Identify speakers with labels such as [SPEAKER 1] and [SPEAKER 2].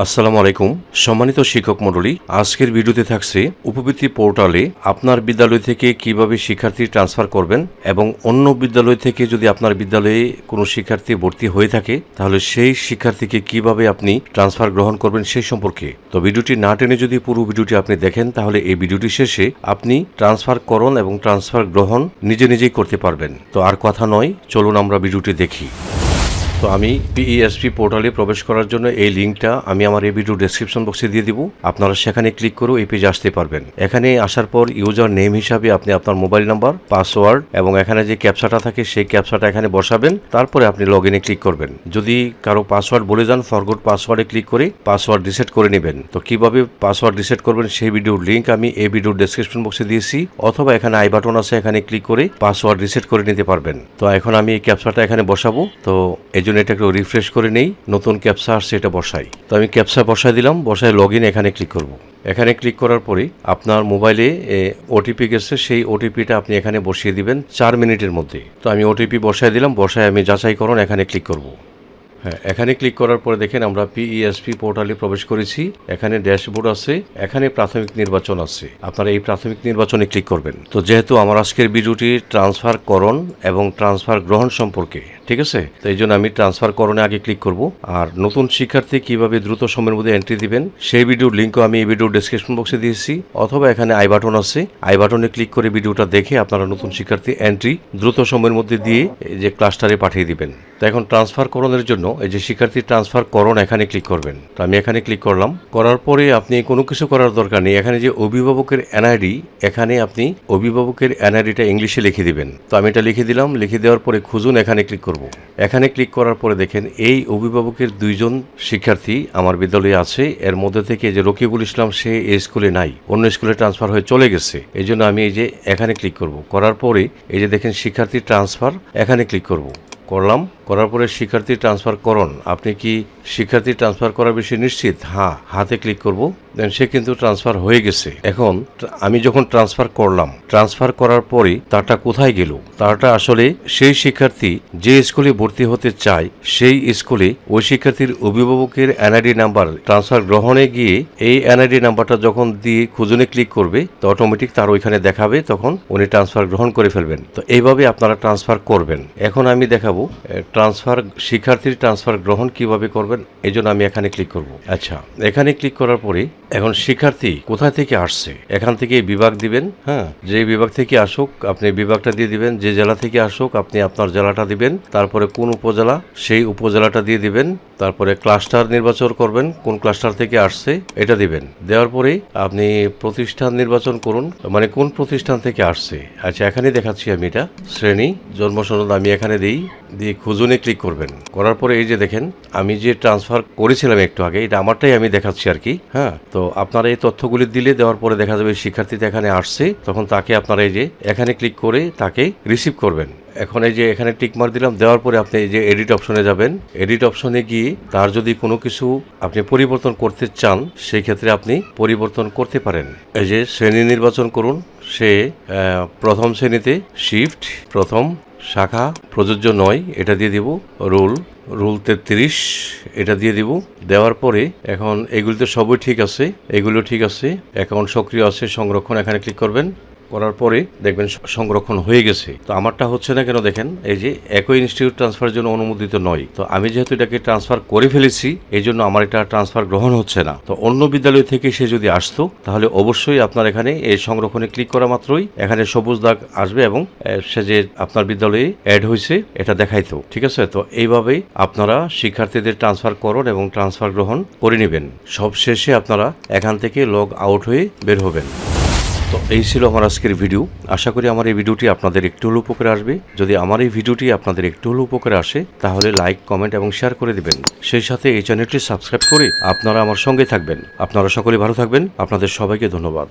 [SPEAKER 1] আসসালামু আলাইকুম সম্মানিত শিক্ষক মণ্ডলী, আজকের ভিডিওতে থাকছে উপবৃত্তি পোর্টালে আপনার বিদ্যালয় থেকে কিভাবে শিক্ষার্থী ট্রান্সফার করবেন এবং অন্য বিদ্যালয় থেকে যদি আপনার বিদ্যালয়ে কোনো শিক্ষার্থী ভর্তি হয়ে থাকে তাহলে সেই শিক্ষার্থীকে কিভাবে আপনি ট্রান্সফার গ্রহণ করবেন সেই সম্পর্কে। তো ভিডিওটি না টেনে যদি পুরো ভিডিওটি আপনি দেখেন তাহলে এই ভিডিওটি শেষে আপনি ট্রান্সফার করণ এবং ট্রান্সফার গ্রহণ নিজেই করতে পারবেন। তো আর কথা নয়, চলুন আমরা ভিডিওটি দেখি। তো আমি পিইএসপি পোর্টালে প্রবেশ করার জন্য এই লিঙ্কটা আমি আমার এই ভিডিও ডেসক্রিপশন বক্সে দিয়ে দিব। আপনারা সেখানে ক্লিক করে এই পেজে আসতে পারবেন। এখানে আসার পর ইউজার নেম হিসাবে আপনি আপনার মোবাইল নাম্বার, পাসওয়ার্ড এবং এখানে যে ক্যাপচাটা থাকে সেই ক্যাপচাটা এখানে বসাবেন। তারপরে আপনি লগ ইনে ক্লিক করবেন। যদি কারো পাসওয়ার্ড বলে যান, ফরগট পাসওয়ার্ডে ক্লিক করে পাসওয়ার্ড রিসেট করে নেবেন। তো কিভাবে পাসওয়ার্ড রিসেট করবেন সেই ভিডিওর লিঙ্ক আমি এই ভিডিওর ডেসক্রিপশন বক্সে দিয়েছি, অথবা এখানে আই বাটন আছে, এখানে ক্লিক করে পাসওয়ার্ড রিসেট করে নিতে পারবেন। তো এখন আমি এই ক্যাপচাটা এখানে বসাবো। তো এই জন্য এটা একটু রিফ্রেশ করে নেই, নতুন ক্যাপচা আসছে, এটা বসাই। তো আমি ক্যাপচা বসাই দিলাম, বসায় লগ ইন এখানে ক্লিক করব। এখানে ক্লিক করার পরে আপনার মোবাইলে ওটিপি গেছে, সেই ওটিপিটা আপনি এখানে বসিয়ে দিবেন 4 মিনিটের মধ্যে। তো আমি ওটিপি বসাই দিলাম, বসায় আমি যাচাইকরণ এখানে ক্লিক করব। হ্যাঁ, এখানে ক্লিক করার পরে দেখেন আমরা পিইএসপি পোর্টালে প্রবেশ করেছি। এখানে ড্যাশবোর্ড আছে, এখানে প্রাথমিক নির্বাচন আছে। আপনারা এই প্রাথমিক নির্বাচনে ক্লিক করবেন। তো যেহেতু আমার আজকের ভিডিওটি ট্রান্সফার করণ এবং ট্রান্সফার গ্রহণ সম্পর্কে, ঠিক আছে, তো এই জন্য আমি ট্রান্সফার করণে আগে ক্লিক করব। আর নতুন শিক্ষার্থী কিভাবে দ্রুত সময়ের মধ্যে এন্ট্রি দিবেন সেই ভিডিওর লিঙ্কও আমি এই ভিডিওর ডেসক্রিপশন বক্সে দিয়েছি, অথবা এখানে আই বাটন আছে, আই বাটনে ক্লিক করে ভিডিওটা দেখে আপনারা নতুন শিক্ষার্থী এন্ট্রি দ্রুত সময়ের মধ্যে দিয়ে এই যে ক্লাস্টারে পাঠিয়ে দিবেন। তো এখন ট্রান্সফার করণের জন্য এই যে শিক্ষার্থী ট্রান্সফার করণ এখানে ক্লিক করবেন। তো আমি এখানে ক্লিক করলাম। করার পরে আপনি কোনো কিছু করার দরকার নেই। এখানে যে অভিভাবকের এনআইডি, এখানে আপনি অভিভাবকের এনআইডিটা ইংলিশে লিখে দিবেন। তো আমি এটা লিখে দিলাম। লিখে দেওয়ার পরে খুঁজুন এখানে ক্লিক করব। এখানে ক্লিক করার পরে দেখেন এই অভিভাবকের 2 জন শিক্ষার্থী আমার বিদ্যালয়ে আছে। এর মধ্যে থেকে যে রকিবুল ইসলাম, সে এই স্কুলে নাই, অন্য স্কুলে ট্রান্সফার হয়ে চলে গেছে। এই জন্য আমি এই যে এখানে ক্লিক করব। করার পরে এই যে দেখেন শিক্ষার্থী ট্রান্সফার, এখানে ক্লিক করব। করলাম। করার পরে শিক্ষার্থী ট্রান্সফার করণ, আপনি কি শিক্ষার্থী ট্রান্সফার করার বিষয়ে নিশ্চিত? হ্যাঁ, হাতে ক্লিক করব। দেন সে কিন্তু ট্রান্সফার হয়ে গেছে। এখন আমি যখন ট্রান্সফার করলাম, ট্রান্সফার করার পরে তারটা কোথায় গেল? তারটা আসলে সেই শিক্ষার্থী যে স্কুলে ভর্তি হতে চায় সেই স্কুলে ওই শিক্ষার্থীর অভিভাবকের এনআইডি নাম্বার ট্রান্সফার গ্রহণে গিয়ে এই এনআইডি নাম্বারটা যখন দিয়ে খুঁজুনে ক্লিক করবে তো অটোমেটিক তার ওইখানে দেখাবে, তখন উনি ট্রান্সফার গ্রহণ করে ফেলবেন। তো এইভাবে আপনারা ট্রান্সফার করবেন। এখন আমি দেখাবো শিক্ষার্থীর ট্রান্সফার গ্রহণ কিভাবে করবেন। এই জন্য আমি এখানে ক্লিক করব। আচ্ছা, এখানে ক্লিক করার পরে এখন শিক্ষার্থী কোথা থেকে আসছে এখান থেকে বিভাগ দিবেন। হ্যাঁ, যে বিভাগ থেকে আসুক আপনি বিভাগটা দিয়ে দিবেন। যে জেলা থেকে আসুক আপনি আপনার জেলাটা দিবেন। তারপরে কোন উপজেলা সেই উপজেলাটা দিয়ে দিবেন। তারপরে ক্লাস্টার নির্বাচন করবেন, কোন ক্লাস্টার থেকে আসছে এটা দিবেন। দেওয়ার পরে আপনি প্রতিষ্ঠান নির্বাচন করুন, মানে কোন প্রতিষ্ঠান থেকে আসছে। আচ্ছা, এখানে দেখাচ্ছি আমি এটা শ্রেণী জন্ম সনদ আমি এখানে দিয়ে খুঁজুনে ক্লিক করবেন। করার পরে এই যে দেখেন আমি যে ট্রান্সফার করেছিলাম একটু আগে, এটা আমারটাই আমি দেখাচ্ছি আর কি। হ্যাঁ, তো আপনারা এই তথ্যগুলি দিলে দেওয়ার পরে দেখা যাবে শিক্ষার্থীতে এখানে আসছে, তখন তাকে আপনারা এই যে এখানে ক্লিক করে তাকে রিসিভ করবেন। এখন এই যে এখানে টিকমার্ক দিলাম। দেওয়ার পরে আপনি এই যে এডিট অপশনে যাবেন। এডিট অপশনে গিয়ে তার যদি কোনো কিছু আপনি পরিবর্তন করতে চান সেই ক্ষেত্রে আপনি পরিবর্তন করতে পারেন। এই যে শ্রেণী নির্বাচন করুন। সে প্রথম শ্রেণীতে শিফট, প্রথম শাখা প্রযোজ্য নয়, এটা দিয়ে দিব। রুল 33 এটা দিয়ে দিব। দেওয়ার পরে এখন এগুলিতে সবই ঠিক আছে, এগুলো ঠিক আছে। অ্যাকাউন্ট সক্রিয় আছে, সংরক্ষণ এখানে ক্লিক করবেন। করার পরে দেখবেন সংরক্ষণ হয়ে গেছে। তো আমারটা হচ্ছে না কেন দেখেন, এই যে একই ইনস্টিটিউট ট্রান্সফারের জন্য অনুমোদিত নয়। তো আমি যেহেতু এটাকে ট্রান্সফার করে ফেলেছি এই জন্য আমার এটা ট্রান্সফার গ্রহণ হচ্ছে না। তো অন্য বিদ্যালয় থেকে সে যদি আসতো তাহলে অবশ্যই আপনার এখানে এই সংরক্ষণে ক্লিক করা মাত্রই এখানে সবুজ দাগ আসবে এবং সে যে আপনার বিদ্যালয়ে অ্যাড হয়েছে এটা দেখাইতো। ঠিক আছে, তো এইভাবেই আপনারা শিক্ষার্থীদের ট্রান্সফার করুন এবং ট্রান্সফার গ্রহণ করে নেবেন। সব শেষে আপনারা এখান থেকে লগ আউট হয়ে বের হবেন। তো এই ছিল আমার আজকের ভিডিও। আশা করি আমার এই ভিডিওটি আপনাদের একটু হলেও উপকারে আসবে। যদি আমার এই ভিডিওটি আপনাদের একটু হলেও উপকারে আসে তাহলে লাইক, কমেন্ট এবং শেয়ার করে দিবেন। সেই সাথে এই চ্যানেলটি সাবস্ক্রাইব করে আপনারা আমার সঙ্গে থাকবেন। আপনারা সকলে ভালো থাকবেন। আপনাদের সবাইকে ধন্যবাদ।